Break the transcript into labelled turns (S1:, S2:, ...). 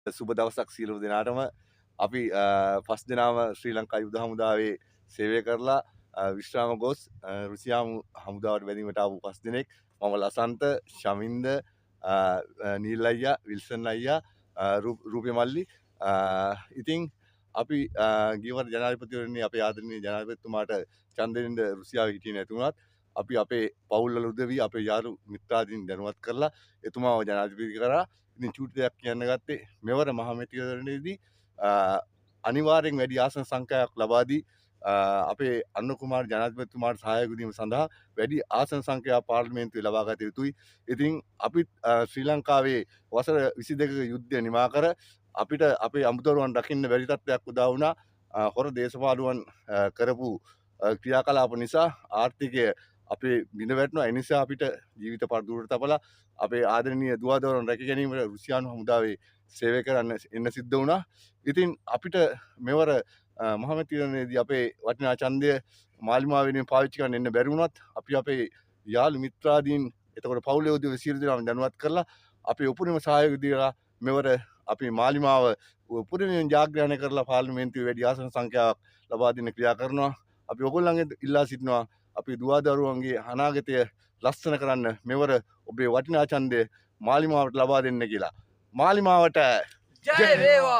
S1: සුබ දවසක් සියලු දෙනාටම. අපි පස් දෙනාම ශ්‍රී ලංකා යුද හමුදාවේ සේවය කරලා විශ්‍රාම ගොස් රුසියානු හමුදාවට වැදීමට ආපු 5 දෙනෙක්. මම ලසන්ත, ශමින්ද, නීල් අයියා, විල්සන් අයියා, රූපේ මල්ලි. ඉතින් අපි ගියවර ජනාධිපතිවරණේ අපේ ආදරණීය ජනාධිපතිතුමාට ඡන්දෙ දෙන්න රුසියාවේ හිටියේ නැති වුණත් අපි අපේ පවුල්වල උදවි අපේ යාළු මිත්‍රාදීන් දැනුවත් කරලා එතුමාව ජනාධිපති කරා. ඉතින් චූටි දෙයක් කියන්න ගත්තේ මෙවර මහමැතිවරණයේදී අනිවාර්යෙන් වැඩි ආසන සංඛ්‍යාවක් ලබා දී අපේ අන්න කුමාර ජනාධිපතිතුමාට සහාය දීම සඳහා වැඩි ආසන සංඛ්‍යාවක් පාර්ලිමේන්තුවේ ලබා ගත යුතුයි. ඉතින් අපි ශ්‍රී ලංකාවේ වසර 22ක යුද්ධය නිමා කර අපිට අපේ අමුදරුවන් රකින්න බැරි තත්ත්වයක් උදා වුණා. හොර දේශපාලුවන් කරපු ක්‍රියාකලාප නිසා ආර්ථිකය අපේ බිඳ වැටෙනවා. ඒ නිසා අපිට ජීවිත පරදුරට තබලා අපේ ආදරණීය දුවදරුවන් රැක ගැනීමට රුසියානු හමුදාවේ සේවය කරන්න එන්න සිද්ධ වුණා. ඉතින් අපිට මෙවර මහමැතිවරණයේදී අපේ වටිනා ඡන්දය මාලිමාව වෙනුවෙන් පාවිච්චි කරන්න එන්න බැරි වුණත් අපි අපේ යාළු මිත්‍රාදීන් එතකොට පවුලේ උදවිය සියලු දෙනාම දැනුවත් කරලා අපේ උපරිම සහයෝගය දීලා මෙවර අපි මාලිමාව උපරිමයෙන් ජාග්‍රහණය කරලා පාර්ලිමේන්තුවේ වැඩි ආසන සංඛ්‍යාවක් ලබා දෙන්න ක්‍රියා කරනවා. අපි ඔයගොල්ලන්ගෙන් ඉල්ලා සිටිනවා අපි දුවදරුවන්ගේ අනාගතය ලස්සන කරන්න මෙවර ඔබේ වටිනා ඡන්දය මාලිමාවට ලබා දෙන්න කියලා. මාලිමාවට ජය වේවා.